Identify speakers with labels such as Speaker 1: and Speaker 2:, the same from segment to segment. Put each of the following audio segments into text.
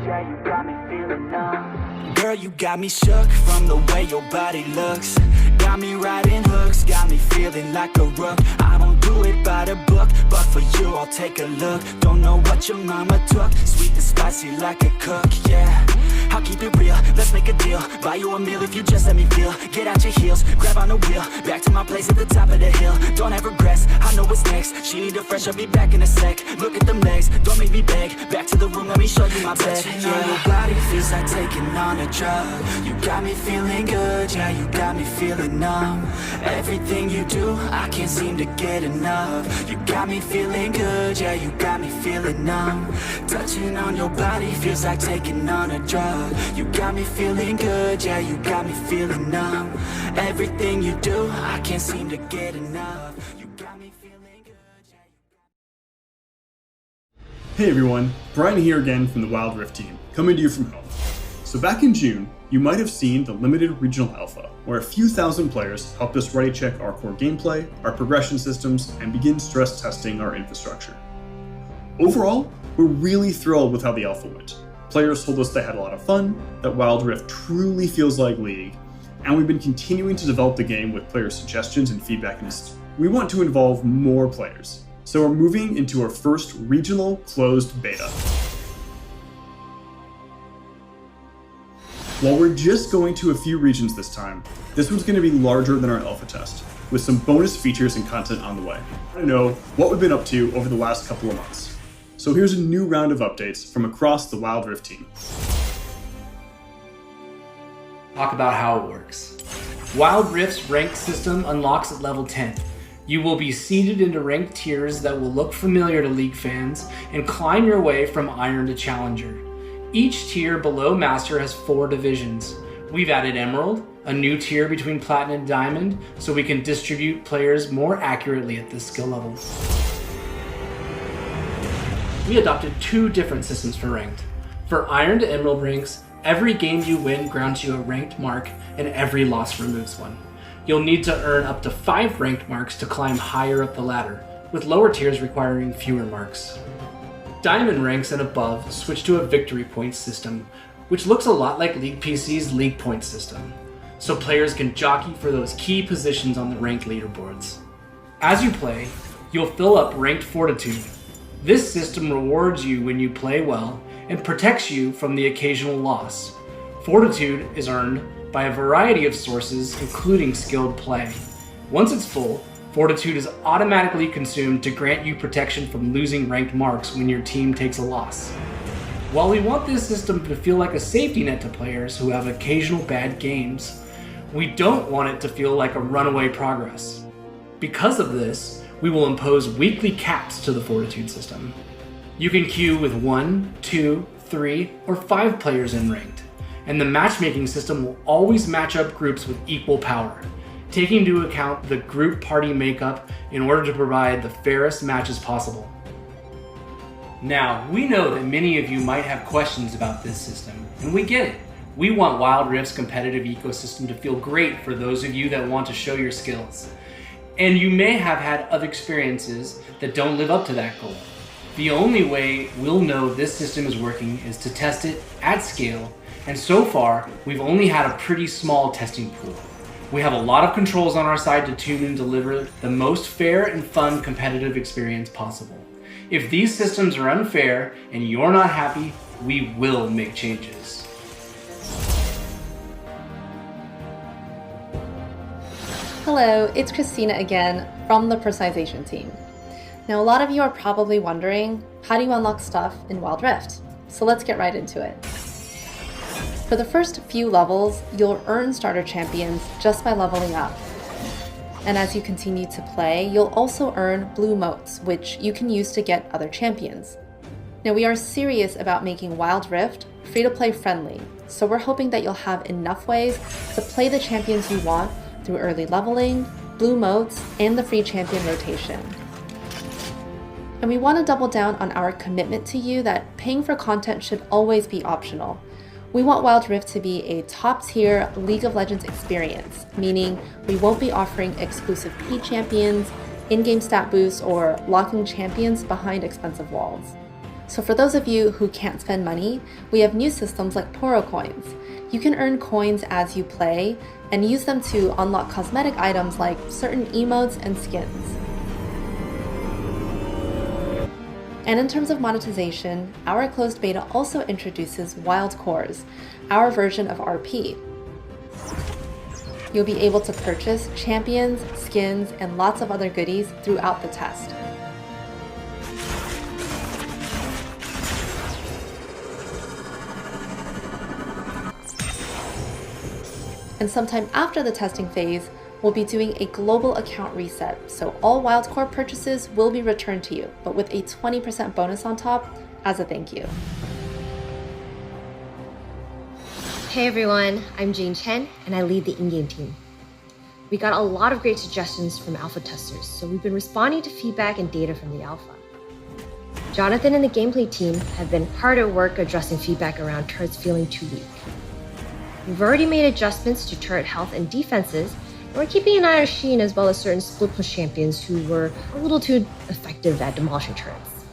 Speaker 1: good, yeah, you got me feeling numb. Girl, you got me shook from the way your body looks. Got me riding hooks, got me feeling like a rook. I don't do it by the book, but for you I'll take a look. Don't know what your mama took, sweet and spicy like a cook, yeah. I'll keep it real, let's make a deal. Buy you a meal if you just let me feel. Get out your heels, grab on the wheel. Back to my place at the top of the hill. Don't have regrets, I know what's next. She need a fresh, I'll be back in a sec. Look at them legs, don't make me beg. Back to the room, let me show you my bed. Yeah, your body feels like taking on a drug. You got me feeling good, yeah, you got me feeling numb. Everything you do, I can't seem to get enough. You got me feeling good, yeah, you got me feeling numb. Touching on your body feels like taking on a drug. You got me feeling good, yeah, you got me feeling numb. Everything you do, I can't seem to get enough. You got me feeling good, yeah,
Speaker 2: Hey everyone, Brian here again from the WILDRIFT team, coming to you from home. So back in June, you might have seen the limited regional alpha, where a few thousand players helped us ready check our core gameplay, our progression systems, and begin stress testing our infrastructure. Overall, we're really thrilled with how the alpha went. Players told us they had a lot of fun, that WILDRIFT truly feels like League, and we've been continuing to develop the game with player suggestions and feedback. We want to involve more players, so we're moving into our first regional closed beta. While we're just going to a few regions this time, this one's going to be larger than our alpha test, with some bonus features and content on the way. I want to know what we've been up to over the last couple of months. So here's a new round of updates from across the WILDRIFT team.
Speaker 3: Talk about how it works. WILDRIFT's ranked system unlocks at level 10. You will be seeded into ranked tiers that will look familiar to League fans and climb your way from Iron to Challenger. Each tier below Master has 4 divisions. We've added Emerald, a new tier between Platinum and Diamond, so we can distribute players more accurately at this skill level. We adopted 2 different systems for ranked. For Iron to Emerald ranks, every game you win grants you a ranked mark, and every loss removes one. You'll need to earn up to 5 ranked marks to climb higher up the ladder, with lower tiers requiring fewer marks. Diamond ranks and above switch to a victory points system, which looks a lot like League PC's League Points system, so players can jockey for those key positions on the ranked leaderboards. As you play, you'll fill up ranked Fortitude. This system rewards you when you play well and protects you from the occasional loss. Fortitude is earned by a variety of sources, including skilled play. Once it's full, Fortitude is automatically consumed to grant you protection from losing ranked marks when your team takes a loss. While we want this system to feel like a safety net to players who have occasional bad games, we don't want it to feel like a runaway progress. Because of this, we will impose weekly caps to the Fortitude system. You can queue with 1, 2, 3, or 5 players in ranked, and the matchmaking system will always match up groups with equal power, taking into account the group party makeup in order to provide the fairest matches possible. Now, we know that many of you might have questions about this system, and we get it. We want WILDRIFT's competitive ecosystem to feel great for those of you that want to show your skills. And you may have had other experiences that don't live up to that goal. The only way we'll know this system is working is to test it at scale, and so far, we've only had a pretty small testing pool. We have a lot of controls on our side to tune and deliver the most fair and fun competitive experience possible. If these systems are unfair and you're not happy, we will make changes.
Speaker 4: Hello, it's Christina again from the personalization team. Now, a lot of you are probably wondering, how do you unlock stuff in WILDRIFT? So let's get right into it. For the first few levels, you'll earn starter champions just by leveling up. And as you continue to play, you'll also earn blue motes, which you can use to get other champions. Now, we are serious about making WILDRIFT free-to-play friendly, so we're hoping that you'll have enough ways to play the champions you want through early leveling, blue motes, and the free champion rotation. And we want to double down on our commitment to you that paying for content should always be optional. We want WILDRIFT to be a top-tier League of Legends experience, meaning we won't be offering exclusive paid champions, in-game stat boosts, or locking champions behind expensive walls. So for those of you who can't spend money, we have new systems like Poro Coins. You can earn coins as you play and use them to unlock cosmetic items like certain emotes and skins. And in terms of monetization, our closed beta also introduces Wild Cores, our version of RP. You'll be able to purchase champions, skins, and lots of other goodies throughout the test. And sometime after the testing phase, we'll be doing a global account reset, so all Wildcore purchases will be returned to you, but with a 20% bonus on top as a thank you.
Speaker 5: Hey everyone, I'm Jane Chen and I lead the in-game team. We got a lot of great suggestions from alpha testers, so we've been responding to feedback and data from the alpha. Jonathan and the gameplay team have been hard at work addressing feedback around turrets feeling too weak. We've already made adjustments to turret health and defenses, and we're keeping an eye on Sheen as well as certain split push champions who were a little too effective at demolishing turrets.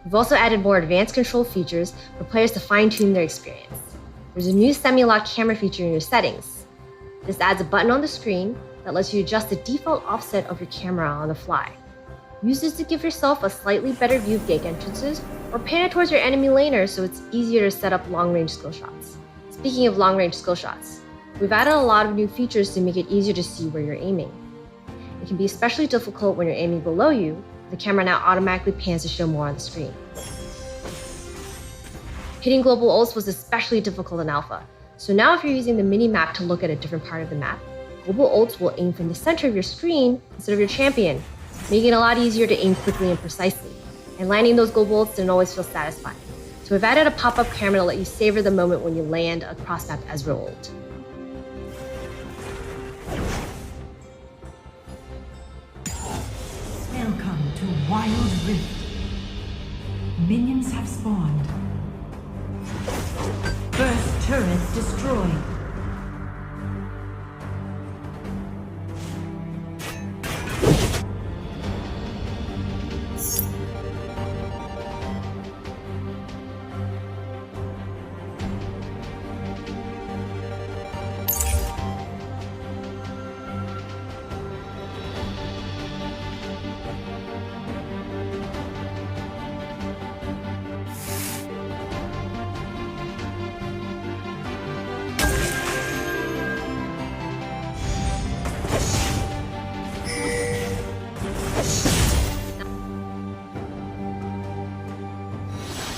Speaker 5: We've also added more advanced control features for players to fine-tune their experience. There's a new semi-lock camera feature in your settings. This adds a button on the screen that lets you adjust the default offset of your camera on the fly. Use this to give yourself a slightly better view of gate entrances, or pan it towards your enemy laner so it's easier to set up long-range skill shots. Speaking of long-range skill shots, we've added a lot of new features to make it easier to see where you're aiming. It can be especially difficult when you're aiming below you. The camera now automatically pans to show more on the screen. Hitting global ults was especially difficult in alpha, so now if you're using the mini-map to look at a different part of the map, global ults will aim from the center of your screen instead of your champion, making it a lot easier to aim quickly and precisely. And landing those global ults didn't always feel satisfying. So we've added a pop-up camera to let you savor the moment when you land a cross-map Ezreal ult.
Speaker 6: Welcome to Wild Rift. Minions have spawned. First turret destroyed.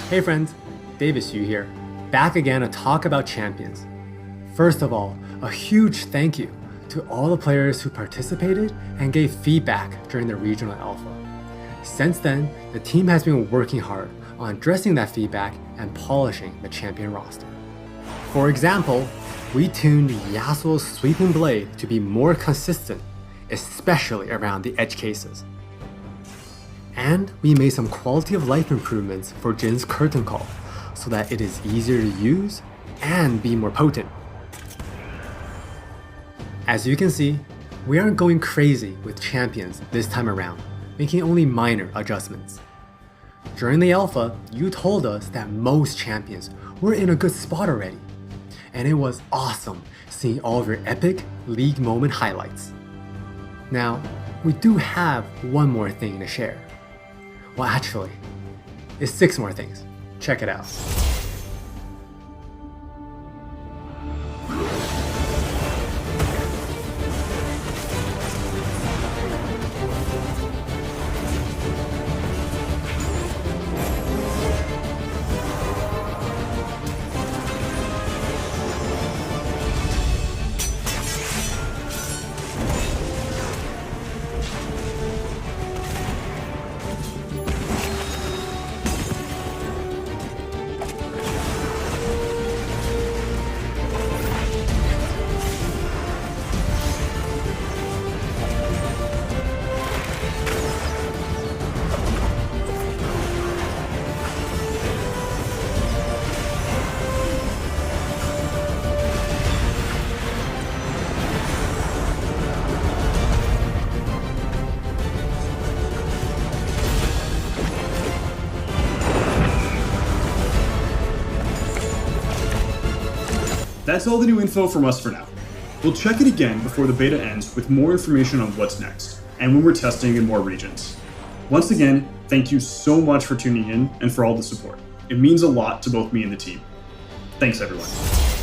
Speaker 7: Hey friends, David Xu here, back again to talk about champions. First of all, a huge thank you to all the players who participated and gave feedback during the regional alpha. Since then, the team has been working hard on addressing that feedback and polishing the champion roster. For example, we tuned Yasuo's sweeping blade to be more consistent, especially around the edge cases. And we made some quality of life improvements for Jin's curtain call so that it is easier to use and be more potent. As you can see, we aren't going crazy with champions this time around, making only minor adjustments. During the alpha, you told us that most champions were in a good spot already, and it was awesome seeing all of your epic league moment highlights. Now, we do have one more thing to share. Well, actually, it's 6 more things. Check it out.
Speaker 2: That's all the new info from us for now. We'll check it again before the beta ends with more information on what's next, and when we're testing in more regions. Once again, thank you so much for tuning in and for all the support. It means a lot to both me and the team. Thanks, everyone.